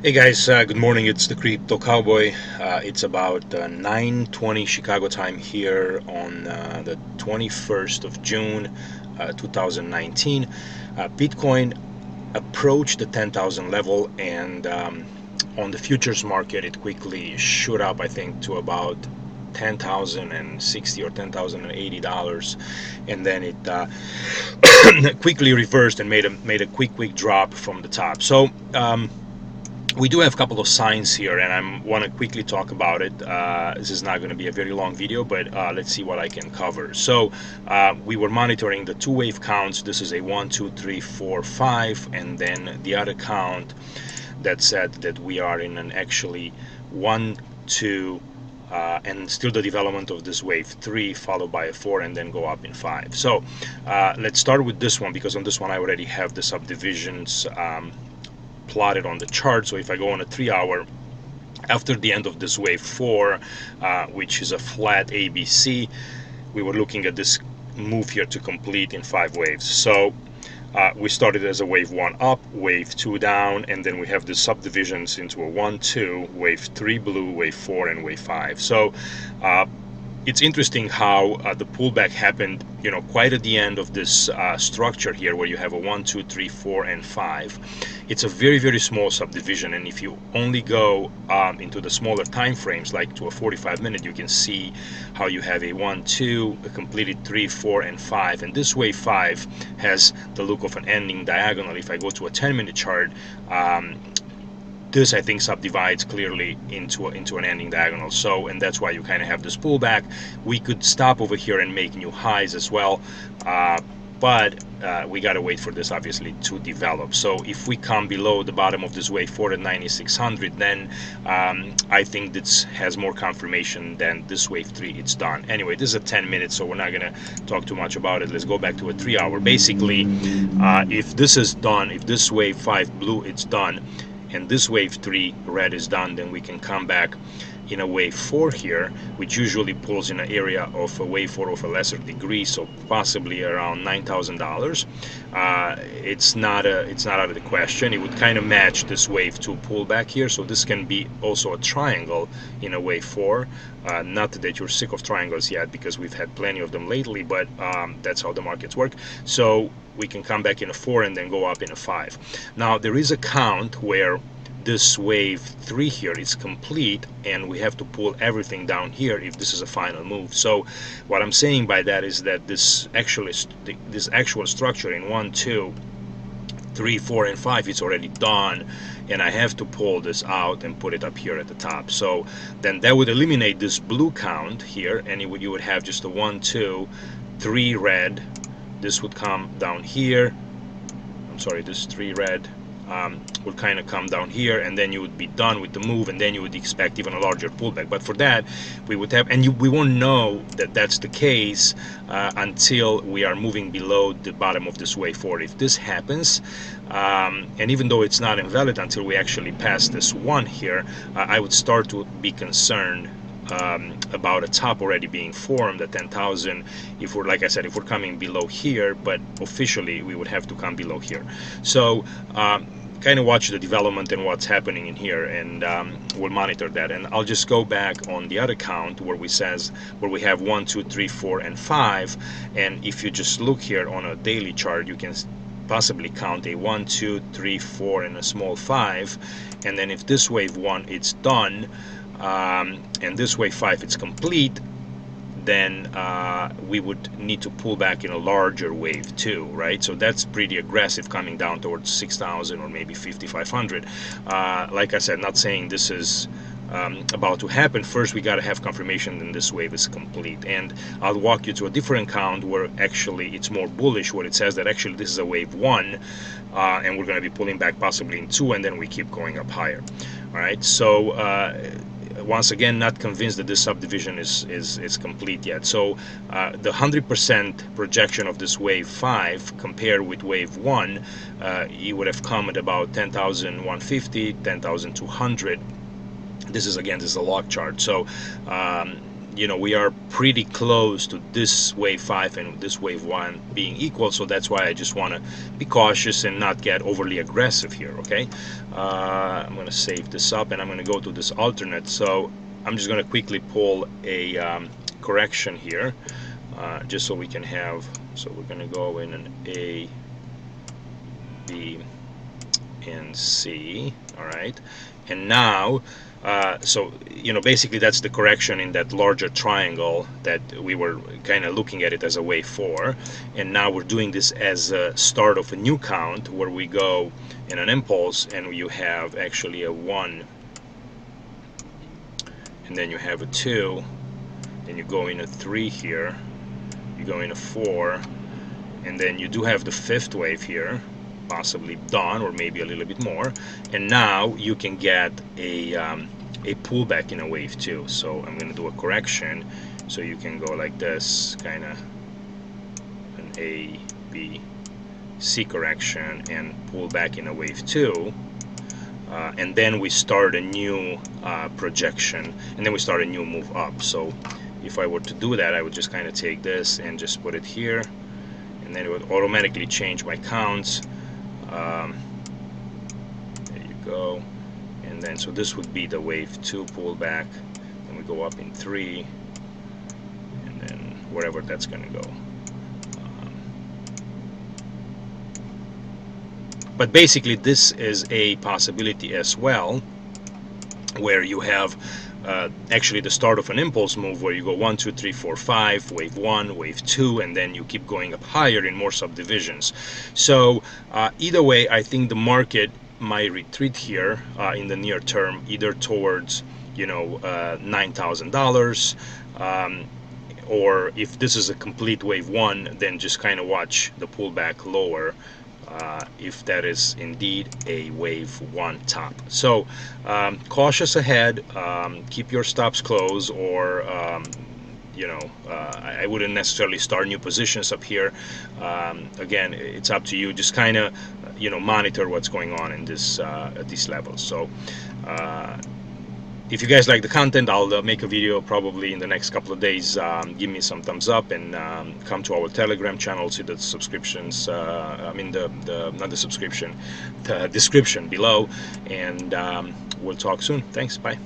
Hey guys, good morning. It's the Crypto Cowboy. It's about 9:20 Chicago time here on the 21st of June, 2019. Bitcoin approached the 10,000 level, and on the futures market, it quickly shot up, I think, to about 10,060 or $10,080, and then it quickly reversed and made a quick drop from the top. So. We do have a couple of signs here, and I want to quickly talk about it. This is not going to be a very long video, but let's see what I can cover. So we were monitoring the two wave counts. This is a 1, 2, 3, 4, 5, and then the other count that said that we are in an actually 1, 2, and still the development of this wave 3 followed by a 4 and then go up in 5. So let's start with this one, because on this one I already have the subdivisions plotted on the chart. So if I go on a 3 hour, after the end of this wave 4, which is a flat ABC, we were looking at this move here to complete in 5 waves. So we started as a wave 1 up, wave 2 down, and then we have the subdivisions into a 1, 2, wave 3 blue, wave 4, and wave 5. So it's interesting how the pullback happened, quite at the end of this structure here, where you have a 1, 2, 3, 4, and 5. It's a very, very small subdivision, and if you only go into the smaller time frames, like to a 45-minute, you can see how you have a 1, 2, a completed 3, 4, and 5. And this wave 5 has the look of an ending diagonal. If I go to a 10-minute chart, this I think subdivides clearly into an ending diagonal. So, and that's why you kind of have this pullback. We could stop over here and make new highs as well, but we got to wait for this obviously to develop. So if we come below the bottom of this wave 4 at 9600, then I think this has more confirmation than this wave 3. It's done. Anyway, this is a 10 minutes, so we're not going to talk too much about it. Let's go back to a 3 hour. Basically, if this is done, if this wave 5 blue, it's done, and this wave 3 red is done, then we can come back in a wave 4 here, which usually pulls in an area of a wave 4 of a lesser degree, so possibly around $9,000. It's not out of the question. It would kind of match this wave 2 pullback here, so this can be also a triangle in a wave 4. Not that you're sick of triangles yet, because we've had plenty of them lately, but that's how the markets work. So we can come back in a 4 and then go up in a 5. Now there is a count where this wave 3 here is complete, and we have to pull everything down here if this is a final move. So what I'm saying by that is that this actual structure in 1, 2, 3, 4, and 5 is already done, and I have to pull this out and put it up here at the top. So then that would eliminate this blue count here, and you would have just a 1, 2, 3 red. This would come down here. I'm sorry, this 3 red would kind of come down here, and then you would be done with the move, and then you would expect even a larger pullback. But for that, we would have, and we won't know that that's the case until we are moving below the bottom of this wave 4. If this happens, and even though it's not invalid until we actually pass this 1 here, I would start to be concerned about a top already being formed at 10,000. If we're, like I said, if we're coming below here, but officially we would have to come below here. So kind of watch the development and what's happening in here, and we'll monitor that. And I'll just go back on the other count where we have 1, 2, 3, 4, and 5. And if you just look here on a daily chart, you can possibly count a 1, 2, 3, 4, and a small 5. And then if this wave 1 it's done, and this wave 5 it's complete, then we would need to pull back in a larger wave 2, right? So that's pretty aggressive, coming down towards 6,000 or maybe 5,500. Like I said, not saying this is about to happen. First we got to have confirmation that this wave is complete, and I'll walk you to a different count where actually it's more bullish, where it says that actually this is a wave 1, and we're going to be pulling back possibly in 2, and then we keep going up higher. All right, so once again, not convinced that this subdivision is complete yet. So the 100% projection of this wave 5 compared with wave 1, it would have come at about 10,150, 10,200. This is, again, this is a log chart. So you know, we are pretty close to this wave 5 and this wave 1 being equal, so that's why I just want to be cautious and not get overly aggressive here. Okay, I'm going to save this up and I'm going to go to this alternate. So I'm just going to quickly pull a correction here, just so we can have, so we're going to go in an A, B, and C. All right, and now so you know, basically that's the correction in that larger triangle that we were kind of looking at it as a wave 4, and now we're doing this as a start of a new count where we go in an impulse and you have actually a 1, and then you have a 2, then you go in a 3 here, you go in a 4, and then you do have the 5th wave here, possibly done, or maybe a little bit more, and now you can get a pullback in a wave 2. So I'm going to do a correction, so you can go like this, kind of an A, B, C correction, and pull back in a wave 2, and then we start a new projection, and then we start a new move up. So if I were to do that, I would just kind of take this and just put it here, and then it would automatically change my counts. There you go. And then so this would be the wave 2 pullback, and we go up in 3, and then wherever that's going to go. But basically this is a possibility as well, where you have actually the start of an impulse move where you go 1, 2, 3, 4, 5, wave 1, wave 2, and then you keep going up higher in more subdivisions. So either way, I think the market might retreat here in the near term, either towards, you know, $9,000, or if this is a complete wave 1, then just kind of watch the pullback lower, if that is indeed a wave 1 top. So cautious ahead, keep your stops closed, or you know, I wouldn't necessarily start new positions up here. Again, it's up to you. Just kind of, you know, monitor what's going on in this at these levels. So if you guys like the content, I'll make a video probably in the next couple of days. Give me some thumbs up, and come to our Telegram channel, see the subscriptions, I mean the not the subscription, the description below, and we'll talk soon. Thanks, bye.